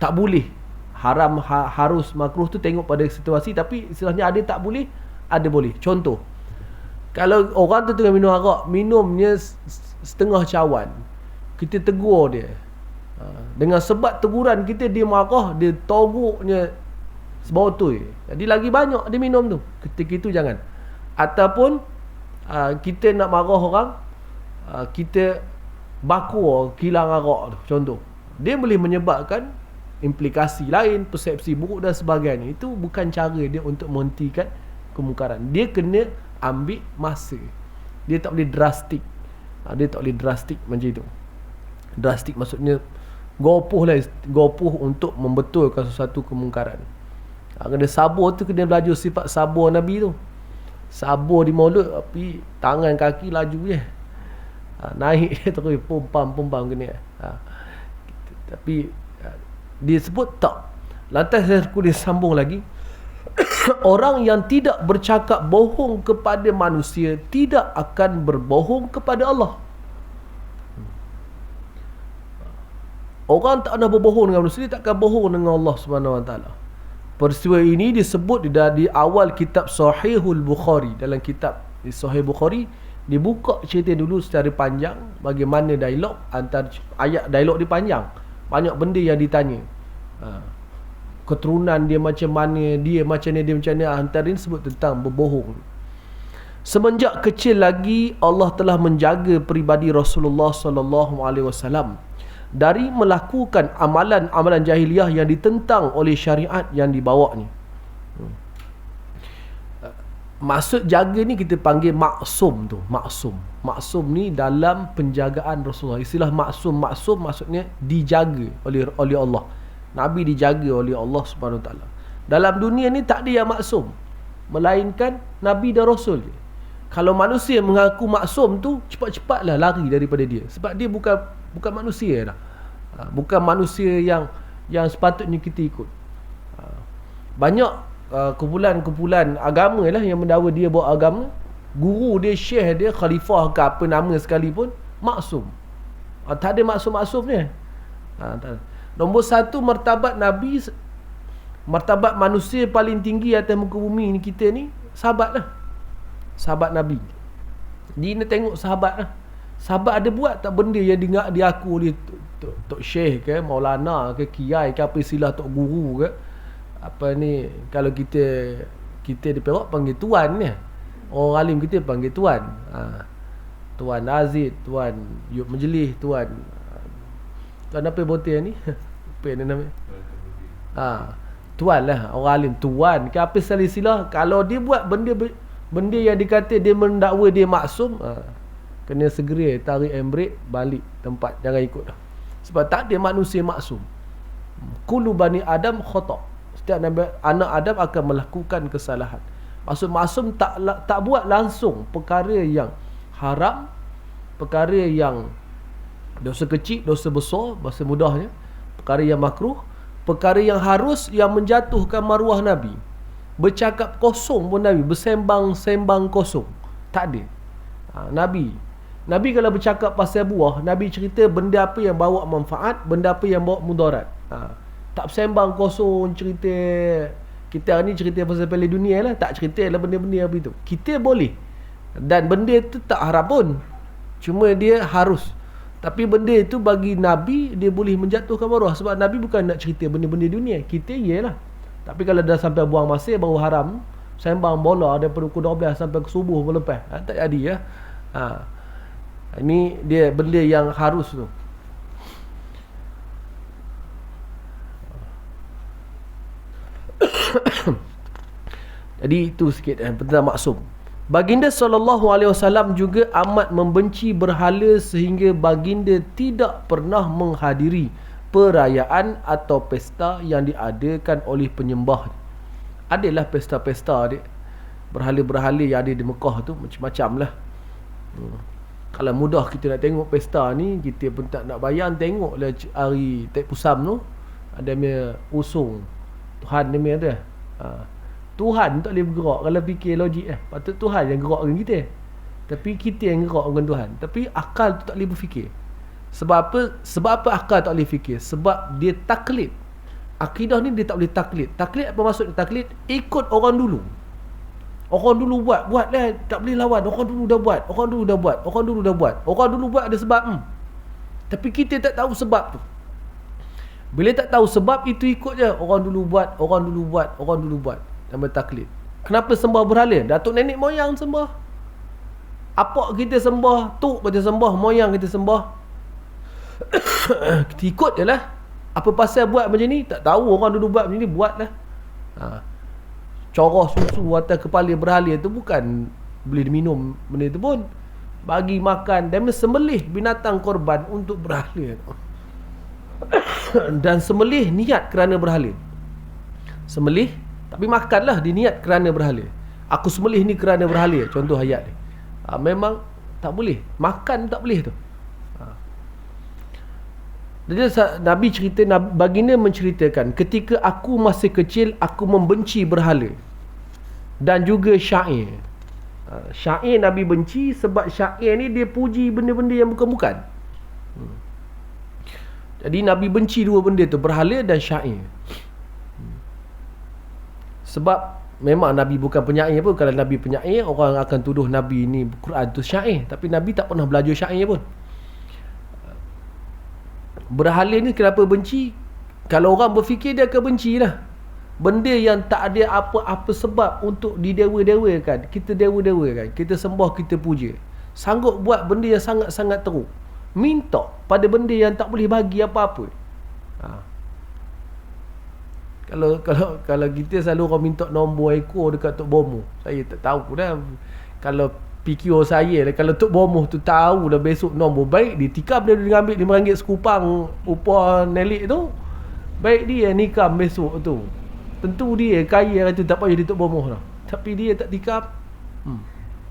Tak boleh. Haram, harus, makruh tu tengok pada situasi. Tapi istilahnya ada tak boleh, ada boleh. Contoh, kalau orang tu tengah minum arak, minumnya setengah cawan, kita tegur dia, dengan sebab teguran kita, dia marah, dia togoknya sebotol, jadi lagi banyak dia minum tu. Ketika itu jangan. Ataupun kita nak marah orang, kita baku kilang arak tu, contoh, dia boleh menyebabkan implikasi lain, persepsi buruk dan sebagainya. Itu bukan cara dia untuk menghentikan kemungkaran. Dia kena ambil masa. Dia tak boleh drastik. Dia tak boleh drastik macam itu. Drastik maksudnya gopoh untuk membetulkan sesuatu kemungkaran. Kena sabar tu, kena belajar sifat sabar Nabi tu. Sabar di mulut, tapi tangan kaki laju je. Naik terus pumpam kena. Tapi dia sebut tak. Lantas Hercules sambung lagi. Orang yang tidak bercakap bohong kepada manusia tidak akan berbohong kepada Allah. Orang tak nak berbohong dengan manusia, dia tak akan bohong dengan Allah Subhanahu Wa Taala. Peristiwa ini disebut di awal kitab Sahihul Bukhari. Dalam kitab di Sahih Bukhari dibuka cerita dulu secara panjang bagaimana dialog antara ayat, dialog dia panjang, banyak benda yang ditanya. Keturunan dia macam mana, dia macam mana, antara ini sebut tentang berbohong. Semenjak kecil lagi Allah telah menjaga peribadi Rasulullah sallallahu alaihi wasallam dari melakukan amalan-amalan jahiliah yang ditentang oleh syariat yang dibawanya. Maksud jaga ni kita panggil maksum tu. Maksum ni dalam penjagaan Rasulullah. Istilah maksum maksudnya dijaga oleh Allah. Nabi dijaga oleh Allah Subhanahu Taala. Dalam dunia ni tak ada yang maksum, melainkan Nabi dan Rasul je. Kalau manusia mengaku maksum tu, cepat-cepatlah lari daripada dia. Sebab dia bukan manusia dah. Bukan manusia yang sepatutnya kita ikut. banyak kumpulan-kumpulan agama lah yang mendakwa dia bawa agama. Guru dia, syekh dia, khalifah ke apa nama sekalipun, maksum. Tak ada maksum-maksum ni. Tak. Nombor satu, martabat Nabi, martabat manusia paling tinggi atas muka bumi ni, kita ni sahabat lah. Sahabat Nabi. Dia tengok sahabat lah. Sahabat ada buat tak benda yang diaku oleh Tok Syekh ke, Maulana ke, Kiai ke, apa istilah Tok Guru ke, apa ni, kalau kita di Perak panggil tuan ni. Orang alim kita panggil tuan. Tuan Azid, Tuan Yub Majlis, Tuan apa botel ni? Apa ni namanya? Tuan lah, orang alim tuan ke apa istilah. Kalau dia buat benda yang dikata dia mendakwa dia maksum, kena segera tarik handbrake, balik tempat, jangan ikut dah. Sebab tak ada manusia maksum. Kullu bani Adam khata'. Setiap anak Adam akan melakukan kesalahan. Maksud maksum tak buat langsung perkara yang haram, perkara yang dosa kecil, dosa besar, bahasa mudahnya, perkara yang makruh, perkara yang harus, yang menjatuhkan maruah Nabi. Bercakap kosong pun Nabi, bersembang-sembang kosong, tak ada. Nabi kalau bercakap pasal buah, Nabi cerita benda apa yang bawa manfaat, benda apa yang bawa mudarat. Tak bersembang kosong cerita. Kita hari ni cerita pasal Piala Dunia lah, tak cerita lah benda-benda apa itu. Kita boleh, dan benda itu tak haram pun, cuma dia harus. Tapi benda itu bagi Nabi, dia boleh menjatuhkan maruah. Sebab Nabi bukan nak cerita benda-benda dunia. Kita iyalah. Tapi kalau dah sampai buang masa baru haram, sembang bola daripada pukul 12 sampai ke subuh berlepas, tak jadi ya. Ini dia benda yang harus tu. Jadi itu sikit tentang maksum. Baginda SAW juga amat membenci berhala, sehingga baginda tidak pernah menghadiri perayaan atau pesta yang diadakan oleh penyembah. Adalah pesta-pesta dia, berhala-berhala yang ada di Mekah tu macam-macam lah. Kalau mudah kita nak tengok pesta ni, kita pun tak nak bayang, tengoklah hari Tek Pusam tu, ada punya usung Tuhan dia tu. Tuhan tak boleh bergerak kalau fikir logik patut Tuhan yang gerak dengan kita, tapi kita yang gerak dengan Tuhan. Tapi akal tu tak boleh berfikir. Sebab apa akal tak boleh fikir? Sebab dia taklid. Akidah ni dia tak boleh taklid. Taklid apa maksud taklid? Ikut orang dulu. Orang dulu buat lah, tak boleh lawan. Orang dulu dah buat, orang dulu buat ada sebab. Tapi kita tak tahu sebab tu. Bila tak tahu sebab, itu ikut je. Orang dulu buat. Nama taklid. Kenapa sembah berhala? Datuk nenek moyang sembah, apak kita sembah, tok kita sembah, moyang kita sembah. Kita ikut je lah. Apa pasal buat macam ni? Tak tahu, orang dulu buat macam ni, buat lah. Corah susu atas kepala berhala tu bukan boleh diminum benda tu pun. Bagi makan dan sembelih binatang korban untuk berhala. Dan sembelih niat kerana berhala. Sembelih tapi makanlah diniat kerana berhala. Aku sembelih ni kerana berhala, contoh ayat ni. Memang tak boleh. Makan tak boleh tu. Jadi Nabi cerita, baginda menceritakan, ketika aku masih kecil, aku membenci berhala dan juga syair. Syair Nabi benci sebab syair ni dia puji benda-benda yang bukan-bukan. Jadi Nabi benci dua benda tu, berhala dan syair. Sebab memang Nabi bukan penyair pun. Kalau Nabi penyair, orang akan tuduh Nabi ni Quran tu syair. Tapi Nabi tak pernah belajar syair pun. Berhala ni kenapa benci? Kalau orang berfikir, dia akan benci lah. Benda yang tak ada apa-apa sebab untuk didewa-dewakan, kita dewa-dewakan, kita sembah, kita puja. Sanggup buat benda yang sangat-sangat teruk, minta pada benda yang tak boleh bagi apa-apa. Kalau kita selalu orang minta nombor ekor dekat Tok Bomo, saya tak tahu dah. Kalau PQ saya lah, kalau Tok Bomo tu tahu dah besok nombor, baik dia tikam, dia ambil RM5 sekupang upah nelik tu, baik dia nikam besok tu. Tentu dia kaya tu, tak payah dia Tok Bomo lah. Tapi dia tak tikam.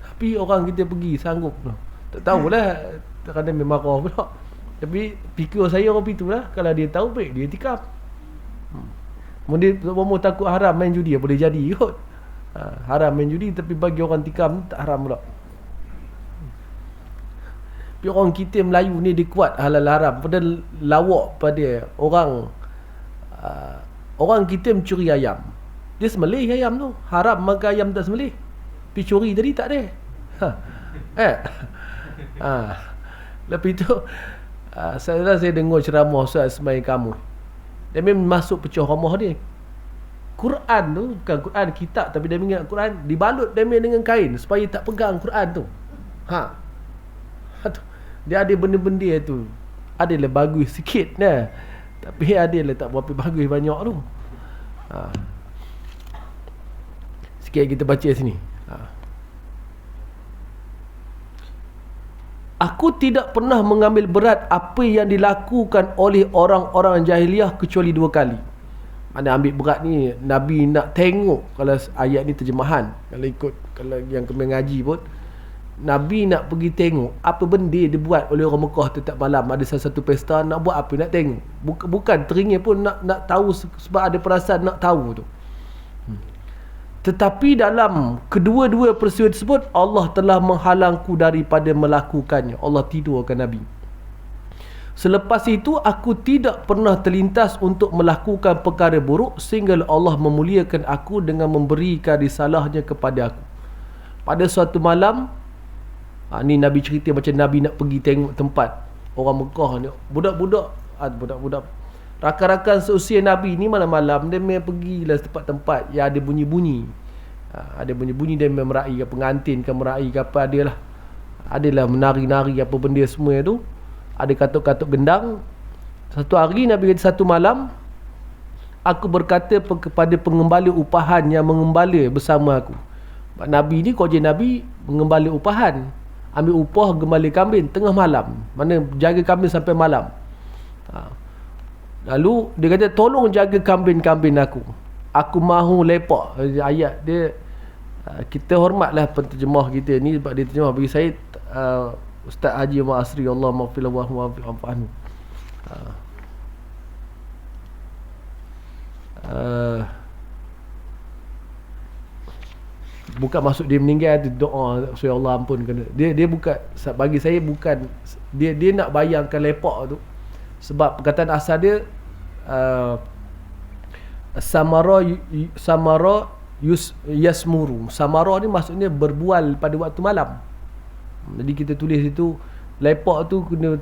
Tapi orang kita pergi sanggup lah. Tak tahulah, kadang memang marah pula. Tapi PQ saya orang itu lah, kalau dia tahu baik dia tikam. Umur takut haram main judi, boleh jadi kot. Haram main judi, tapi bagi orang tikam tak haram pula. Tapi orang kita Melayu ni dia kuat halal haram, padahal lawak pada orang. Orang kita mencuri ayam, dia sembelih ayam tu, haram makan ayam tak sembelih. Tapi curi tadi tak ada. Lepas tu saya dengar ceramah Ustaz Ismail kamu, dia memang masuk pecah ramah dia. Quran tu bukan Quran kitab, tapi dia ingat Quran dibalut dia dengan kain supaya tak pegang Quran tu. Dia ada benda-benda tu, adalah bagus sikit nah, tapi adalah tak berapa bagus banyak tu. Sikit kita baca sini. Aku tidak pernah mengambil berat apa yang dilakukan oleh orang-orang jahiliah kecuali 2 kali. Mana ambil berat ni, Nabi nak tengok, kalau ayat ni terjemahan, kalau yang kami ngaji pun, Nabi nak pergi tengok apa benda dia buat oleh orang Mekah tetap malam. Ada satu pesta, nak buat apa, nak tengok. Bukan teringin pun nak tahu, sebab ada perasaan nak tahu tu. Tetapi dalam kedua-dua peristiwa tersebut, Allah telah menghalangku daripada melakukannya. Allah tidurkan Nabi. Selepas itu, aku tidak pernah terlintas untuk melakukan perkara buruk, sehingga Allah memuliakan aku dengan memberikan risalahnya kepada aku. Pada suatu malam, ni Nabi cerita macam Nabi nak pergi tengok tempat orang Mekah ni. Budak-budak rakan-rakan seusia Nabi ni malam-malam dia memang pergilah tempat-tempat yang ada bunyi-bunyi. Ada bunyi-bunyi, dia memang meraih ke pengantin ke meraih ke apa, adalah menari-nari apa benda semua tu. Ada katuk-katuk gendang. Satu hari Nabi kata, satu malam aku berkata kepada pengembala upahan yang mengembala bersama aku. Nabi ni kerja Nabi mengembala upahan, ambil upah gembala kambing tengah malam, mana jaga kambing sampai malam. Lalu dia kata, tolong jaga kambing-kambing aku mahu lepak. Ayat dia, kita hormatlah penterjemah kita ni, sebab dia terjemah bagi saya Ustaz Haji Umar Asri, Allah maghfirlah wa anhu. Bukan maksud dia meninggal, dia doa supaya Allah ampunkan dia bukan, bagi saya bukan dia nak bayangkan lepak tu. Sebab perkataan asal dia Samara yasmuru. Samara ni maksudnya berbual pada waktu malam. Jadi kita tulis itu, lepak tu kena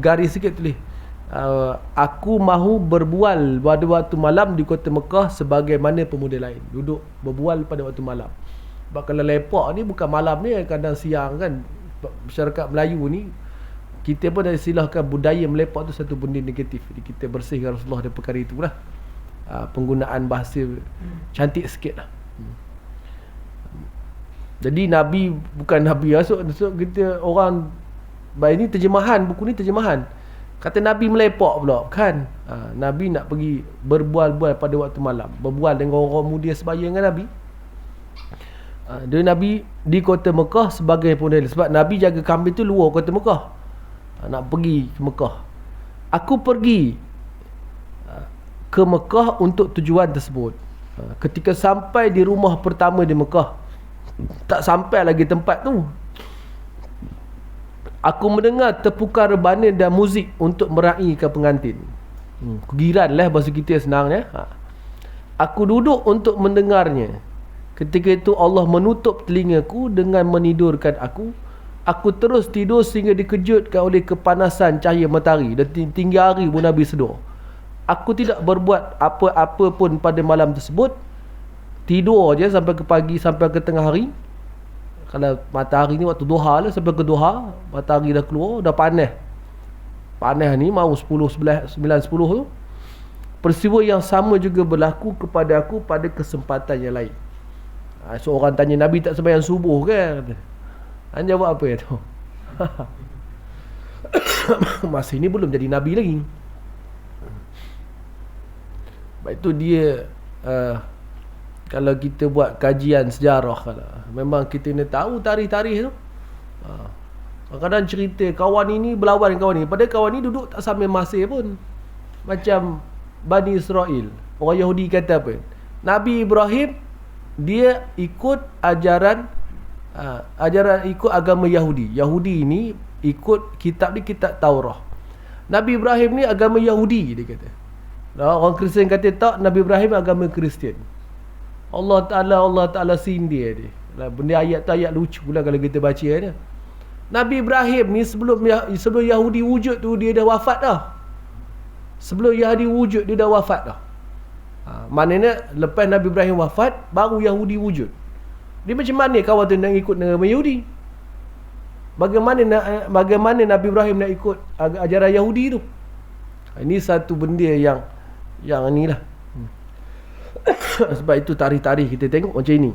garis sikit, tulis aku mahu berbual pada waktu malam di kota Mekah sebagaimana pemuda lain. Duduk berbual pada waktu malam. Sebab kalau lepak ni bukan malam ni, kadang siang kan. Masyarakat Melayu ni, kita pun dah istilahkan budaya melepak tu satu benda negatif. Jadi kita bersihkan Rasulullah dari perkara itu lah. Penggunaan bahasa cantik sikit lah. Jadi Nabi bukan Nabi masuk kita orang baik ni terjemahan, buku ni terjemahan. Kata Nabi melepak pula kan. Nabi nak pergi berbual-bual pada waktu malam, berbual dengan orang muda sebaya dengan Nabi. Dia Nabi di kota Mekah sebagai pemuda, sebab Nabi jaga kambing tu luar kota Mekah. Nak pergi ke Mekah. Aku pergi ke Mekah untuk tujuan tersebut. Ketika sampai di rumah pertama di Mekah, tak sampai lagi tempat tu, aku mendengar terpukar rebana dan muzik untuk meraihkan pengantin. Kegiran lah bahasa kita senangnya. Aku duduk untuk mendengarnya. Ketika itu Allah menutup telingaku dengan menidurkan aku. Aku terus tidur sehingga dikejutkan oleh kepanasan cahaya matahari, dan tinggi hari pun Nabi sedar. Aku tidak berbuat apa-apa pun pada malam tersebut. Tidur je sampai ke pagi, sampai ke tengah hari. Kalau matahari ni waktu duha lah, sampai ke duha, matahari dah keluar, dah panas. Panas ni mau 10, 11, 9, 10 tu. Peristiwa yang sama juga berlaku kepada aku pada kesempatan yang lain. Seorang tanya, Nabi tak sembahyang subuh ke? Han jawab apa tu? Masa ini belum jadi Nabi lagi. Sebab itu dia kalau kita buat kajian sejarah, memang kita nak tahu tarikh-tarikh tu. Kadang-kadang cerita kawan ini berlawan dengan kawan ini, padahal kawan ini duduk tak sampai masa pun. Macam Bani Israel, Orang Yahudi kata apa? Nabi Ibrahim dia ikut ajaran ikut agama Yahudi. Yahudi ni ikut kitab Taurah. Nabi Ibrahim ni agama Yahudi, dia kata. Orang Kristian kata tak, Nabi Ibrahim agama Kristian. Allah Ta'ala sindir dia. Benda ayat tu ayat lucu lah kalau kita baca dia. Nabi Ibrahim ni sebelum Yahudi wujud tu dia dah wafat dah. Sebelum Yahudi wujud dia dah wafat dah. Maknanya lepas Nabi Ibrahim wafat baru Yahudi wujud. Dia macam mana kawan tu nak ikut negara Yahudi? Bagaimana Nabi Ibrahim nak ikut ajaran Yahudi tu? Ini satu benda yang inilah. Sebab itu tarikh-tarikh kita tengok macam ini.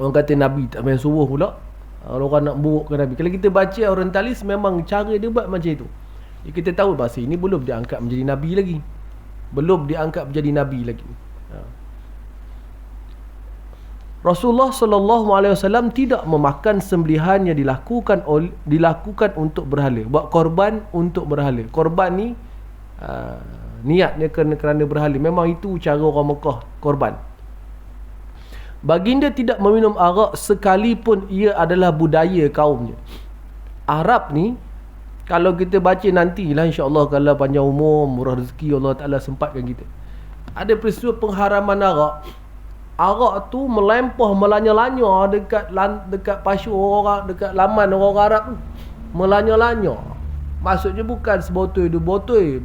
Orang kata Nabi tak main suruh pula. Orang nak burukkan Nabi. Kalau kita baca orientalis, memang cara dia buat macam itu. Kita tahu bahasa ini belum diangkat menjadi Nabi lagi. Belum diangkat menjadi Nabi lagi. Rasulullah SAW tidak memakan sembelihan yang dilakukan untuk berhala. Buat korban untuk berhala. Korban ni niatnya kerana berhala. Memang itu cara orang Mekah korban. Baginda tidak meminum arak sekalipun ia adalah budaya kaumnya. Arab ni, kalau kita baca nantilah insya-Allah, kalau panjang umur, murah rezeki, Allah Ta'ala sempatkan kita, ada peristiwa pengharaman arak. Arak tu melempah, melanya-lanya dekat pasyur orang, dekat laman orang Arab tu. Melanya-lanya. Maksudnya bukan sebotol, dua botol.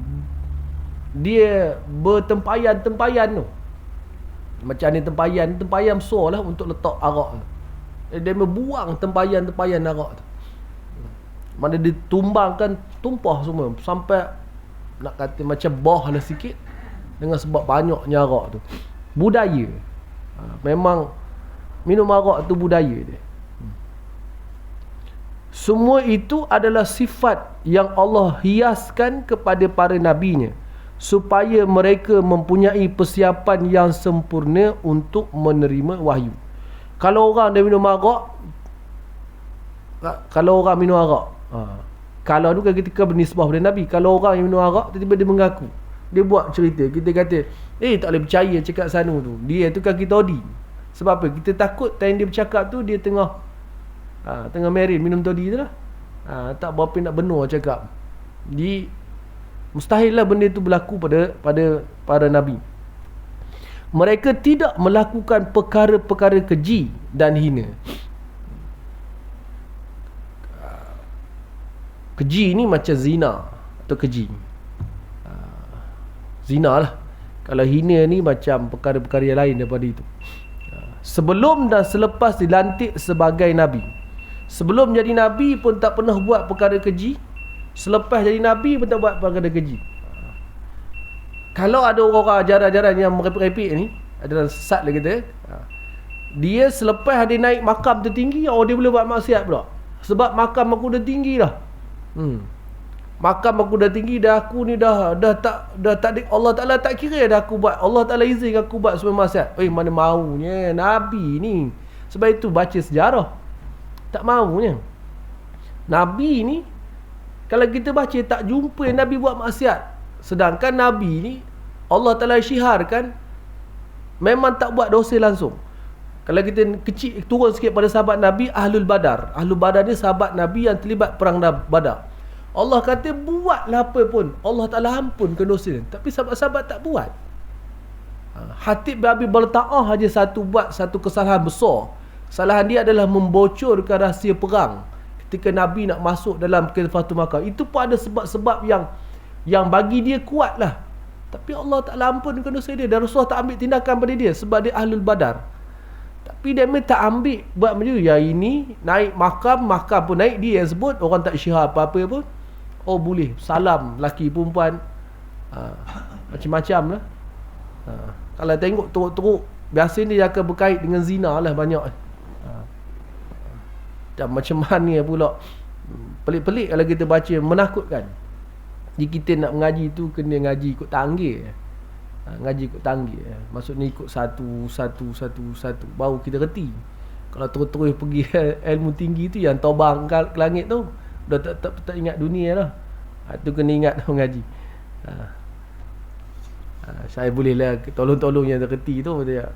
Dia bertempayan-tempayan tu. Macam ni tempayan besar lah untuk letak arak tu. Dia membuang tempayan-tempayan arak tu. Mana dia tumbangkan, tumpah semua. Sampai nak kata macam bah lah sikit. Dengan sebab banyaknya arak tu. Budaya. Memang minum arak tu budaya dia. Semua itu adalah sifat yang Allah hiaskan kepada para nabinya, supaya mereka mempunyai persiapan yang sempurna untuk menerima wahyu. Kalau orang dia minum arak, kalau tu kan ketika bernisbah pada Nabi. Kalau orang yang minum arak, tiba-tiba dia mengaku, dia buat cerita, kita kata tak boleh percaya cakap sana tu, dia tu kaki todi. Sebab apa? Kita takut time dia bercakap tu dia tengah merin minum todi tu lah. Tak berapa nak benar cakap. Mustahil lah benda tu berlaku pada para nabi. Mereka tidak melakukan perkara-perkara keji dan hina. Keji ni macam zina atau keji. Zina lah. Kalau hina ni macam perkara-perkara yang lain daripada itu. Sebelum dan selepas dilantik sebagai Nabi. Sebelum jadi Nabi pun tak pernah buat perkara keji. Selepas jadi Nabi pun tak buat perkara keji. Kalau ada orang-orang ajaran-ajaran yang merepek-repek ni, ajaran sesat lah kita, dia selepas dia naik makam tertinggi, dia boleh buat maksiat pula. Sebab makam aku dah tinggi dah. Makam aku dah tinggi dah, aku ni dah tak Allah Ta'ala tak kira dah aku buat. Allah Ta'ala izin aku buat semua maksiat. Mana maunya Nabi ni. Sebab itu baca sejarah, tak maunya Nabi ni. Kalau kita baca, tak jumpa Nabi buat maksiat. Sedangkan Nabi ni Allah Ta'ala syiharkan memang tak buat dosa langsung. Kalau kita kecil turun sikit pada sahabat Nabi, Ahlul Badar. Ahlul Badar ni sahabat Nabi yang terlibat perang Badar. Allah kata buatlah apa pun, Allah Ta'ala ampunkan dosa. Tapi sahabat-sahabat tak buat. Hatib bin Abi Balta'ah aja buat satu kesalahan besar. Kesalahan dia adalah membocorkan rahsia perang ketika Nabi nak masuk dalam Khilafah Makkah. Itu pun ada sebab-sebab yang bagi dia kuat lah. Tapi Allah Ta'ala ampunkan dosa dia. Dan Rasulullah tak ambil tindakan pada dia sebab dia Ahlul Badar. Tapi dia tak ambil buat macam tu. Yang ini naik makam pun naik, dia yang sebut, orang tak syihar apa-apa pun. Boleh salam laki perempuan, macam-macam lah. Kalau tengok teruk-teruk, biasanya dia akan berkait dengan zina lah banyak. Dan macam mana pula, pelik-pelik kalau kita baca, menakutkan. Jadi kita nak mengaji tu kena ngaji ikut tanggih. Ngaji ikut tanggih. Maksudnya ikut satu baru kita reti. Kalau terus-terus pergi ilmu tinggi tu yang tobang ke langit tu, dah tak ingat dunia lah. Itu kena ingat mengaji. Saya bolehlah tolong-tolong yang terkerti tu dia.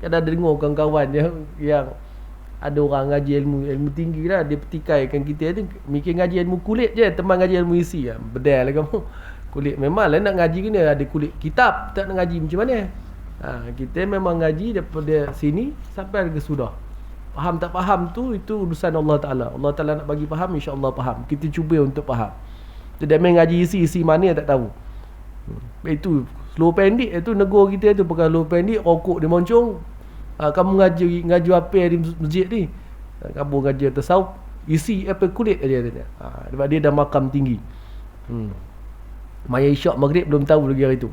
Kan ada dengar kawan-kawan yang ada orang ngaji ilmu tinggi lah, dia petikaikan kita tu mikir ngaji ilmu kulit je, teman ngaji ilmu isi lah. Bedal lah kamu. Kulit memang lah nak ngaji kena ada kulit kitab, tak nak ngaji macam mana. Kita memang ngaji daripada sini sampai ke sudah. Faham tak faham tu itu urusan Allah Ta'ala. Allah Ta'ala nak bagi faham, insya-Allah faham. Kita cuba untuk faham. Tidak main ngaji isi mana tak tahu. Itu slow pendek itu negara kita tu pakai slow pendek, rokok dia moncong. Kamu ngaji apa di masjid ni? Kamu ngaji tasawuf, isi apa kulit aja dia. Sebab dia dah makam tinggi. Maya isyak maghrib belum tahu lagi hari tu.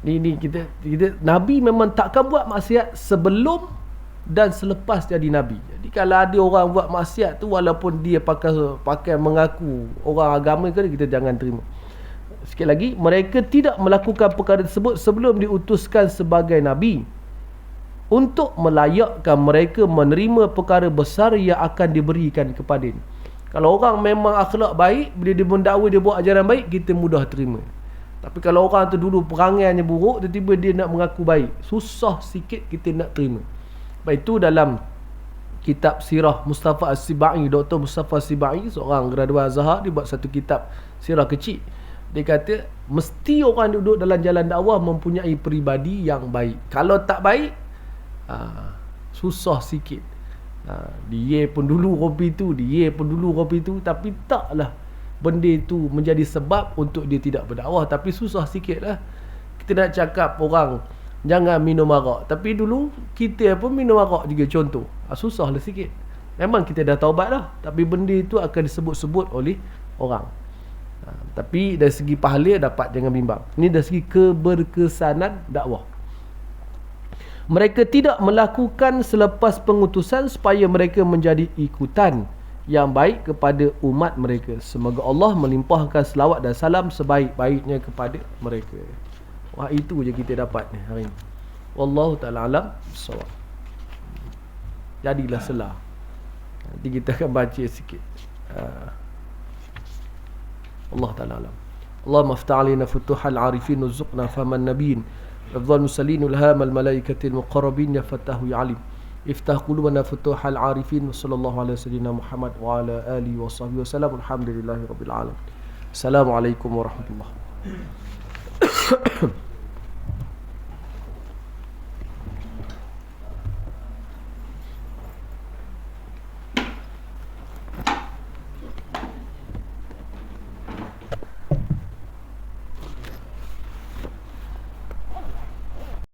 Ni kita Nabi memang takkan buat maksiat sebelum dan selepas jadi Nabi. Jadi kalau ada orang buat maksiat tu, walaupun dia pakai mengaku orang agama ke, kita jangan terima. Sikit lagi, mereka tidak melakukan perkara tersebut sebelum diutuskan sebagai Nabi, untuk melayakkan mereka menerima perkara besar yang akan diberikan kepada ini. Kalau orang memang akhlak baik, bila dia mendakwa, dia buat ajaran baik, kita mudah terima. Tapi kalau orang tu dulu perangainya buruk, tiba-tiba dia nak mengaku baik, susah sikit kita nak terima. Baik, itu dalam kitab sirah Mustafa As-Sibai, Dr. Mustafa As-Sibai, seorang graduan Azhar, dia buat satu kitab sirah kecil. Dia kata mesti orang duduk dalam jalan dakwah mempunyai peribadi yang baik. Kalau tak baik, susah sikit. Dia pun dulu kopi tu, tapi taklah benda itu menjadi sebab untuk dia tidak berdakwah. Tapi susah sikit lah. Kita nak cakap orang jangan minum arak, tapi dulu kita pun minum arak juga, contoh. Susah lah sikit. Memang kita dah taubat dah, tapi benda itu akan disebut-sebut oleh orang. Tapi dari segi pahala dapat, jangan bimbang. Ini dari segi keberkesanan dakwah. Mereka tidak melakukan selepas pengutusan supaya mereka menjadi ikutan yang baik kepada umat mereka. Semoga Allah melimpahkan selawat dan salam sebaik-baiknya kepada mereka. Wah, itu je kita dapat ni hari ni. Wallahu ta'ala alam bissawab. Jadilah selah. Nanti kita akan baca sikit. Allah ta'ala alam. Allahumma aftah alina futuhal arifin uzuqna faman nabiyin afdal musallin ulhamal malaikatil muqarrabin ya fatahu ya alim. Iftah qulubana futuhal arifin. Sallallahu alaihi wasallam Muhammad wa ala alihi wa sahbihi wasallam. Alhamdulillahi rabbil alamin. Assalamualaikum warahmatullahi wabarakatuh.